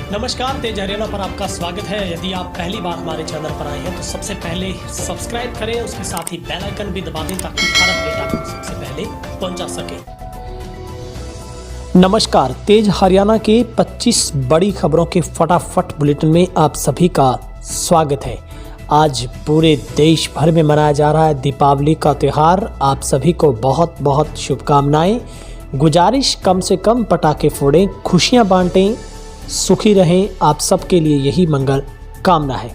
नमस्कार, तेज हरियाणा पर आपका स्वागत है। यदि आप पहली बार हमारे चैनल पर आए हैं तो सबसे पहले सब्सक्राइब करें, उसके साथ ही बेल आइकन भी दबा दें ताकि हर अपडेट आपको सबसे पहले पहुंचा सके। नमस्कार, तेज हरियाणा के 25 बड़ी खबरों के फटाफट बुलेटिन में आप सभी का स्वागत है। आज पूरे देश भर में मनाया जा रहा है दीपावली का त्यौहार। आप सभी को बहुत बहुत शुभकामनाएं। गुजारिश, कम से कम पटाखे फोड़ें, खुशियां बांटें, सुखी रहें। आप सबके लिए यही मंगल कामना है।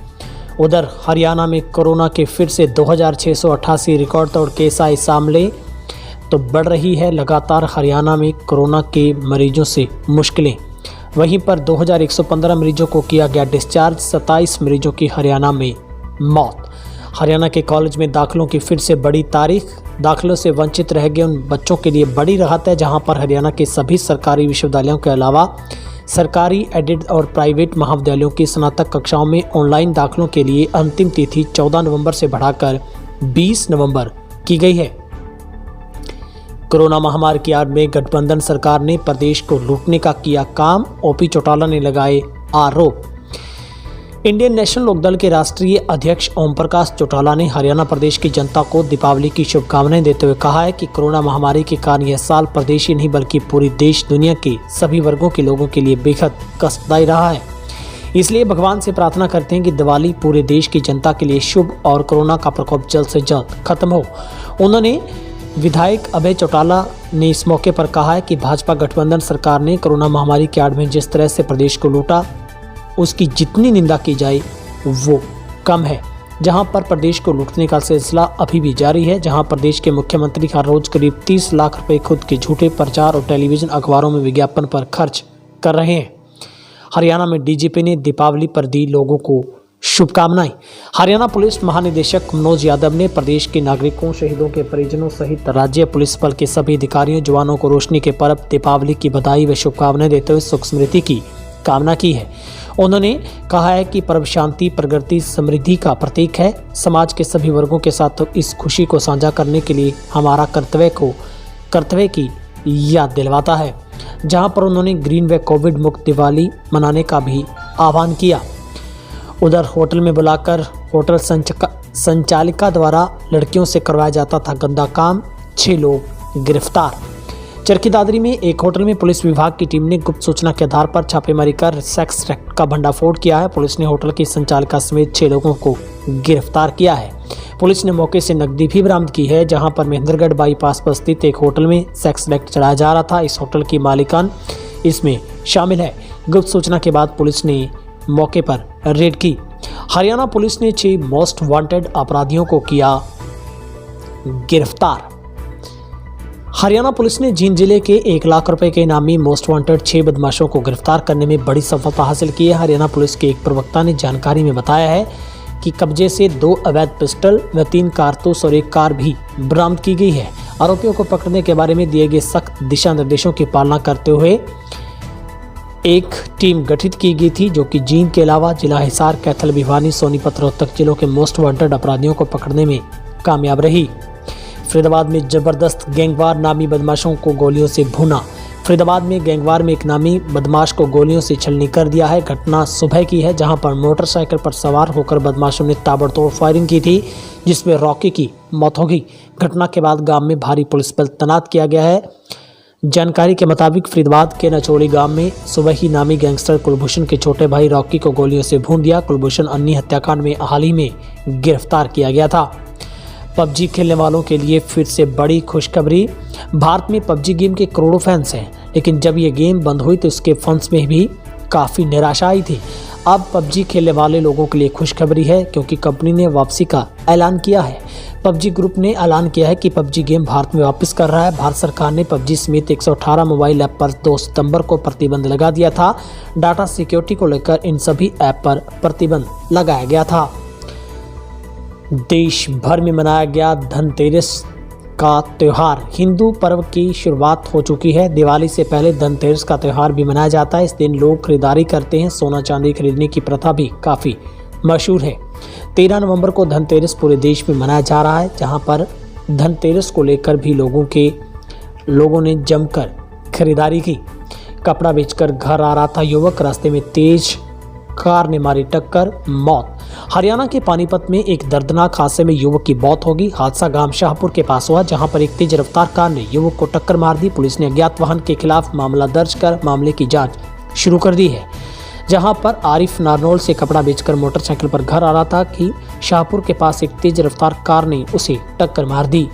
उधर हरियाणा में कोरोना के फिर से 2688 रिकॉर्ड तोड़ केस आए सामने, तो बढ़ रही है लगातार हरियाणा में कोरोना के मरीजों से मुश्किलें। वहीं पर 2115 मरीजों को किया गया डिस्चार्ज, 27 मरीजों की हरियाणा में मौत। हरियाणा के कॉलेज में दाखिलों की फिर से बड़ी तारीख। दाखिलों से वंचित रह गए उन बच्चों के लिए बड़ी राहत है जहां पर हरियाणा के सभी सरकारी विश्वविद्यालयों के अलावा सरकारी, एडेड और प्राइवेट महाविद्यालयों की स्नातक कक्षाओं में ऑनलाइन दाखिलों के लिए अंतिम तिथि 14 नवंबर से बढ़ाकर 20 नवंबर की गई है। कोरोना महामारी की आड़ में गठबंधन सरकार ने प्रदेश को लूटने का किया काम, ओपी चौटाला ने लगाए आरोप। इंडियन नेशनल लोकदल के राष्ट्रीय अध्यक्ष ओम प्रकाश चौटाला ने हरियाणा प्रदेश की जनता को दीपावली की शुभकामनाएं देते हुए कहा है कि कोरोना महामारी के कारण यह साल प्रदेश ही नहीं बल्कि पूरी देश दुनिया के सभी वर्गों के लोगों के लिए बेहद कष्टदायी रहा है। इसलिए भगवान से प्रार्थना करते हैं कि दिवाली पूरे देश की जनता के लिए शुभ और कोरोना का प्रकोप जल्द से जल्द खत्म हो। उन्होंने विधायक अभय चौटाला ने इस मौके पर कहा है कि भाजपा गठबंधन सरकार ने कोरोना महामारी की आड़ में जिस तरह से प्रदेश को लूटा, उसकी जितनी निंदा की जाए वो कम है। जहां पर प्रदेश को लूटने का सिलसिला अभी भी जारी है, जहां प्रदेश के मुख्यमंत्री हर रोज करीब 30 लाख रुपए खुद के झूठे प्रचार और टेलीविजन अखबारों में विज्ञापन पर खर्च कर रहे हैं। हरियाणा में डीजीपी ने दीपावली पर दी लोगों को शुभकामनाएं। हरियाणा पुलिस महानिदेशक मनोज यादव ने प्रदेश के नागरिकों, शहीदों के परिजनों सहित राज्य पुलिस बल के सभी अधिकारियों, जवानों को रोशनी के पर्व दीपावली की बधाई व शुभकामनाएं देते हुए सुख समृद्धि की कामना की है। उन्होंने कहा है कि पर्व शांति, प्रगति, समृद्धि का प्रतीक है। समाज के सभी वर्गों के साथ इस खुशी को साझा करने के लिए हमारा कर्तव्य की याद दिलवाता है। जहां पर उन्होंने ग्रीन व कोविड मुक्त दिवाली मनाने का भी आह्वान किया। उधर होटल में बुलाकर होटल संचालिका द्वारा लड़कियों से करवाया जाता था गंदा काम, 6 लोग गिरफ्तार। चरखी दादरी में एक होटल में पुलिस विभाग की टीम ने गुप्त सूचना के आधार पर छापेमारी कर सेक्स रैकेट का भंडाफोड़ किया है। पुलिस ने होटल की संचालिका समेत 6 लोगों को गिरफ्तार किया है। पुलिस ने मौके से नकदी भी बरामद की है। जहां पर महेंद्रगढ़ बाईपास पर स्थित एक होटल में सेक्स रैकेट चलाया जा रहा था। इस होटल की मालिकान इसमें शामिल है। गुप्त सूचना के बाद पुलिस ने मौके पर रेड की। हरियाणा पुलिस ने 6 मोस्ट वांटेड अपराधियों को किया गिरफ्तार। हरियाणा पुलिस ने जींद जिले के 1 लाख रुपए के इनामी मोस्ट वांटेड 6 बदमाशों को गिरफ्तार करने में बड़ी सफलता हासिल की है। हरियाणा पुलिस के एक प्रवक्ता ने जानकारी में बताया है कि कब्जे से 2 अवैध पिस्टल व 3 कारतूस और 1 कार भी बरामद की गई है। आरोपियों को पकड़ने के बारे में दिए गए सख्त दिशा निर्देशों की पालना करते हुए एक टीम गठित की गई थी, जो कि जींद के अलावा जिला हिसार, कैथल, भिवानी, सोनीपत, रोहतक जिलों के मोस्ट वांटेड अपराधियों को पकड़ने में कामयाब रही। फरीदाबाद में जबरदस्त गैंगवार नामी बदमाशों को गोलियों से भूना। फरीदाबाद में गैंगवार में एक नामी बदमाश को गोलियों से छलनी कर दिया है। घटना सुबह की है, जहां पर मोटरसाइकिल पर सवार होकर बदमाशों ने ताबड़तोड़ फायरिंग की थी, जिसमें रॉकी की मौत हो गई। घटना के बाद गांव में भारी पुलिस बल तैनात किया गया है। जानकारी के मुताबिक फरीदाबाद के नचोड़ी गांव में सुबह ही नामी गैंगस्टर कुलभूषण के छोटे भाई रॉकी को गोलियों से भून दिया। कुलभूषण अन्य हत्याकांड में हाल ही में गिरफ्तार किया गया था। पबजी खेलने वालों के लिए फिर से बड़ी खुशखबरी। भारत में पबजी गेम के करोड़ों फैंस हैं, लेकिन जब ये गेम बंद हुई तो उसके फंड्स में भी काफ़ी निराशा आई थी। अब पबजी खेलने वाले लोगों के लिए खुशखबरी है, क्योंकि कंपनी ने वापसी का ऐलान किया है। पबजी ग्रुप ने ऐलान किया है कि पबजी गेम भारत में वापस कर रहा है। भारत सरकार ने पबजी समेत 118 मोबाइल ऐप पर 2 सितंबर को प्रतिबंध लगा दिया था। डाटा सिक्योरिटी को लेकर इन सभी ऐप पर प्रतिबंध लगाया गया था। देश भर में मनाया गया धनतेरस का त्यौहार। हिंदू पर्व की शुरुआत हो चुकी है। दिवाली से पहले धनतेरस का त्यौहार भी मनाया जाता है। इस दिन लोग खरीदारी करते हैं। सोना चांदी खरीदने की प्रथा भी काफ़ी मशहूर है। 13 नवंबर को धनतेरस पूरे देश में मनाया जा रहा है, जहां पर धनतेरस को लेकर भी लोगों ने जमकर खरीदारी की। कपड़ा बेचकर घर आ रहा था युवक, रास्ते में तेज कार ने मारी टक्कर, मौत। हरियाणा के पानीपत में एक दर्दनाक हादसे में युवक की मौत होगी। हादसा गांव शाहपुर के पास हुआ, जहां पर एक तेज रफ्तार कार ने युवक को टक्कर मार दी। पुलिस ने अज्ञात वाहन के खिलाफ मामला दर्ज कर मामले की जांच शुरू कर दी है। जहां पर आरिफ नारनौल से कपड़ा बेचकर मोटरसाइकिल पर घर आ रहा था कि शाहपुर के पास एक तेज रफ्तार कार ने उसे टक्कर मार दी।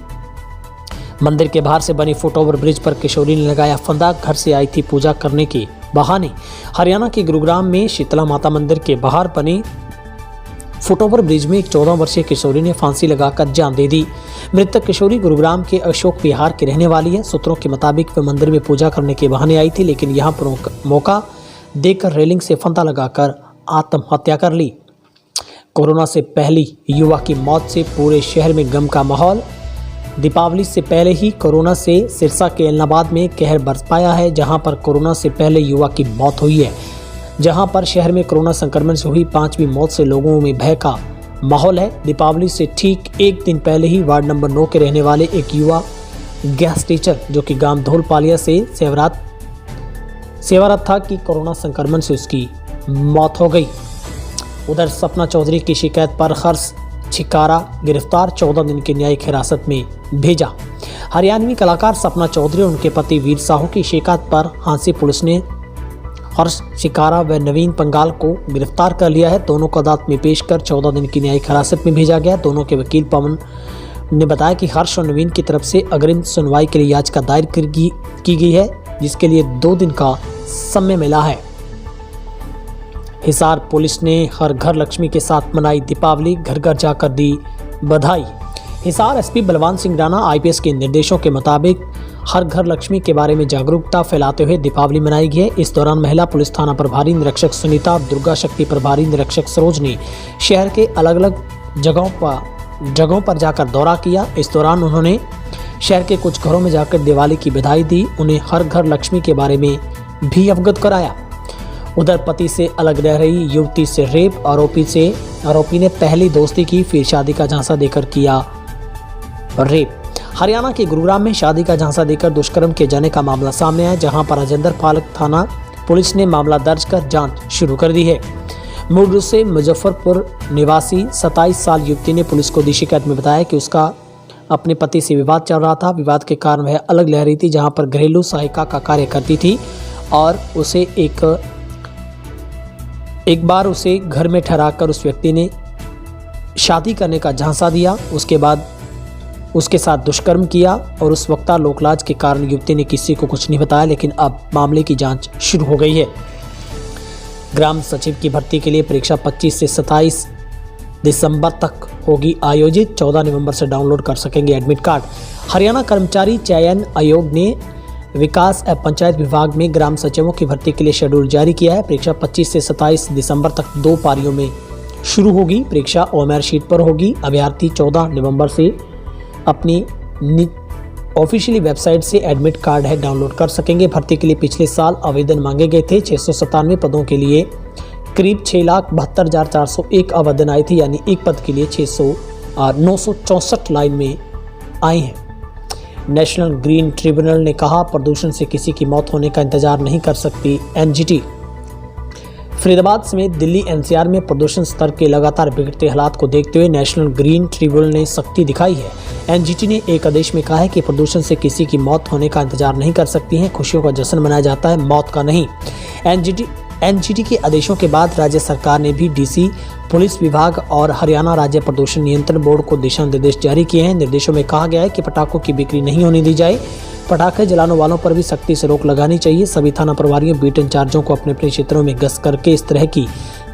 मंदिर के बाहर से बने फुटओवर ब्रिज पर किशोरी ने लगाया फंदा। घर से आई थी पूजा करने के बहाने। हरियाणा के गुरुग्राम में शीतला माता मंदिर के बाहर बने फुटओवर ब्रिज में एक 14 वर्षीय किशोरी ने फांसी लगाकर जान दे दी। मृतक किशोरी गुरुग्राम के अशोक विहार की रहने वाली है। सूत्रों के मुताबिक वह मंदिर में पूजा करने के बहाने आई थी, लेकिन यहां पर मौका देकर रेलिंग से फंदा लगाकर आत्महत्या कर ली। कोरोना से पहली युवा की मौत से पूरे शहर में गम का माहौल। दीपावली से पहले ही कोरोना से सिरसा के एलनाबाद में कहर बरस पाया है, जहां पर कोरोना से पहले युवा की मौत हुई है। जहां पर शहर में कोरोना संक्रमण से हुई 5वीं मौत से लोगों में भय का माहौल है। दीपावली से ठीक एक दिन पहले ही वार्ड नंबर 9 के रहने वाले एक युवा गैस टीचर, जो कि गांव धौलपालिया से सेवारत था, कि कोरोना संक्रमण से उसकी मौत हो गई। उधर सपना चौधरी की शिकायत पर हर्ष छिकारा गिरफ्तार, 14 दिन की न्यायिक हिरासत में भेजा। हरियाणवी कलाकार सपना चौधरी और उनके पति वीर साहू की शिकायत पर हांसी पुलिस ने हर्ष छिकारा व नवीन पंगाल को गिरफ्तार कर लिया है। दोनों को अदालत में पेश कर 14 दिन की न्यायिक हिरासत में भेजा गया। दोनों के वकील पवन ने बताया कि हर्ष और नवीन की तरफ से अग्रिम सुनवाई के लिए याचिका दायर की गई है, जिसके लिए 2 दिन का समय मिला है। हिसार पुलिस ने हर घर लक्ष्मी के साथ मनाई दीपावली, घर घर जाकर दी बधाई। हिसार एसपी बलवान सिंह राणा आईपीएस के निर्देशों के मुताबिक हर घर लक्ष्मी के बारे में जागरूकता फैलाते हुए दीपावली मनाई गई है। इस दौरान महिला पुलिस थाना प्रभारी निरीक्षक सुनीता और दुर्गा शक्ति प्रभारी निरीक्षक सरोज ने शहर के अलग अलग जगहों पर जाकर दौरा किया। इस दौरान उन्होंने शहर के कुछ घरों में जाकर दिवाली की बधाई दी, उन्हें हर घर लक्ष्मी के बारे में भी अवगत कराया। उधर पति से अलग रह रही युवती से रेप, आरोपी ने पहली दोस्ती की, फिर शादी का झांसा देकर किया रेप। हरियाणा के गुरुग्राम में शादी का झांसा देकर दुष्कर्म किए जाने का मामला सामने आया, जहां पर राजेंद्र पालक थाना पुलिस ने मामला दर्ज कर जांच शुरू कर दी है। मूल रूप से मुजफ्फरपुर निवासी 27 साल युवती ने पुलिस को दी शिकायत में बताया कि उसका अपने पति से विवाद चल रहा था। विवाद के कारण वह अलग रह रही थी, जहां पर घरेलू सहायिका का कार्य करती थी और उसे एक बार उसे घर में ठहराकर उस व्यक्ति ने शादी करने का झांसा दिया। उसके बाद उसके साथ दुष्कर्म किया और उस वक्त लोकलाज के कारण युवती ने किसी को कुछ नहीं बताया, लेकिन अब मामले की जांच शुरू हो गई है। ग्राम सचिव की भर्ती के लिए परीक्षा 25 से 27 दिसंबर तक होगी आयोजित। 14 नवंबर से डाउनलोड कर सकेंगे एडमिट कार्ड। हरियाणा कर्मचारी चयन आयोग ने विकास एवं पंचायत विभाग में ग्राम सचिवों की भर्ती के लिए शेड्यूल जारी किया है। परीक्षा 25 से 27 दिसंबर तक 2 पारियों में शुरू होगी। परीक्षा ओएमआर शीट पर होगी। अभ्यर्थी 14 नवंबर से अपनी ऑफिशियली वेबसाइट से एडमिट कार्ड है डाउनलोड कर सकेंगे। भर्ती के लिए पिछले साल आवेदन मांगे गए थे। 697 पदों के लिए करीब 6,72,401 आवेदन आए थे, यानी एक पद के लिए 964 लाइन में आए हैं। नेशनल ग्रीन ट्रिब्यूनल ने कहा, प्रदूषण से किसी की मौत होने का इंतजार नहीं कर सकती एनजीटी। फरीदाबाद समेत दिल्ली एनसीआर में प्रदूषण स्तर के लगातार बिगड़ते हालात को देखते हुए नेशनल ग्रीन ट्रिब्यूनल ने सख्ती दिखाई है। एनजीटी ने एक आदेश में कहा है कि प्रदूषण से किसी की मौत होने का इंतजार नहीं कर सकती है। खुशियों का जश्न मनाया जाता है, मौत का नहीं। एनजीटी के आदेशों के बाद राज्य सरकार ने भी डीसी, पुलिस विभाग और हरियाणा राज्य प्रदूषण नियंत्रण बोर्ड को दिशा निर्देश जारी किए हैं। निर्देशों में कहा गया है कि पटाखों की बिक्री नहीं होने दी जाए। पटाखे जलाने वालों पर भी सख्ती से रोक लगानी चाहिए। सभी थाना प्रभारियों, बीट इंचार्जों को अपने अपने क्षेत्रों में गश्त करके इस तरह की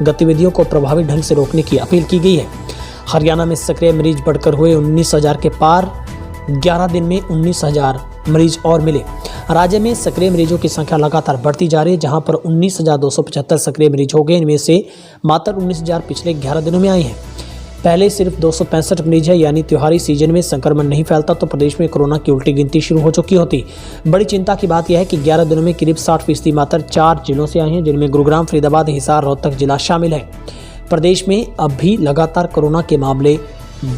गतिविधियों को प्रभावी ढंग से रोकने की अपील की गई है। हरियाणा में सक्रिय मरीज बढ़कर हुए 19,000 के पार। 11 दिन में 19,000 मरीज और मिले। राज्य में सक्रिय मरीजों की संख्या लगातार बढ़ती जा रही है, जहां पर 19,275 सक्रिय मरीज हो गए। इनमें से मात्र 19,000 पिछले 11 दिनों में आए हैं। पहले सिर्फ 265 मरीज है, यानी त्योहारी सीजन में संक्रमण नहीं फैलता तो प्रदेश में कोरोना की उल्टी गिनती शुरू हो चुकी होती। बड़ी चिंता की बात यह है कि 11 दिनों में करीब 60% मात्र 4 जिलों से आए हैं, जिनमें गुरुग्राम, फरीदाबाद, हिसार, रोहतक जिला शामिल है। प्रदेश में अब भी लगातार कोरोना के मामले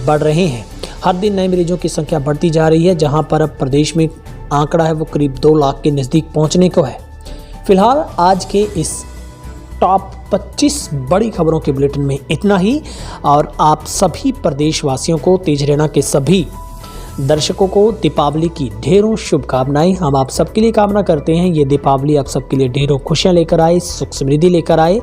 बढ़ रहे हैं। हर दिन नए मरीजों की संख्या बढ़ती जा रही है, जहां पर अब प्रदेश में आंकड़ा है वो करीब 2 लाख के नज़दीक पहुंचने को है। फिलहाल आज के इस टॉप 25 बड़ी खबरों के बुलेटिन में इतना ही। और आप सभी प्रदेशवासियों को, तेज हरियाणा के सभी दर्शकों को दीपावली की ढेरों शुभकामनाएं। हम आप सबके लिए कामना करते हैं ये दीपावली आप सबके लिए ढेरों खुशियां लेकर आए, सुख समृद्धि लेकर आए।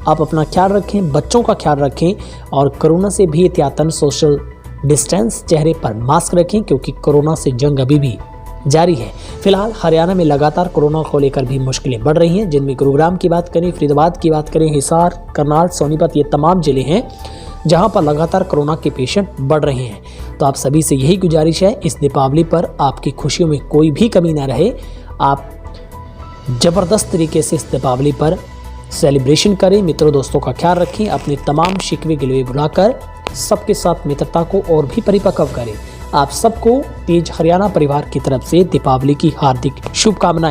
आप अपना ख्याल रखें, बच्चों का ख्याल रखें और कोरोना से भी एहतियातन सोशल डिस्टेंस, चेहरे पर मास्क रखें क्योंकि कोरोना से जंग अभी भी जारी है। फिलहाल हरियाणा में लगातार कोरोना को लेकर भी मुश्किलें बढ़ रही हैं, जिनमें गुरुग्राम की बात करें, फरीदाबाद की बात करें, हिसार, करनाल, सोनीपत, ये तमाम जिले हैं जहां पर लगातार कोरोना के पेशेंट बढ़ रहे हैं। तो आप सभी से यही गुजारिश है, इस दीपावली पर आपकी खुशियों में कोई भी कमी ना रहे। आप ज़बरदस्त तरीके से इस दीपावली पर सेलिब्रेशन करें, मित्रों दोस्तों का ख्याल रखें, अपने तमाम शिकवे गिलवे भुलाकर सबके साथ मित्रता को और भी परिपक्व करें। आप सबको तेज हरियाणा परिवार की तरफ से दीपावली की हार्दिक शुभकामनाएं।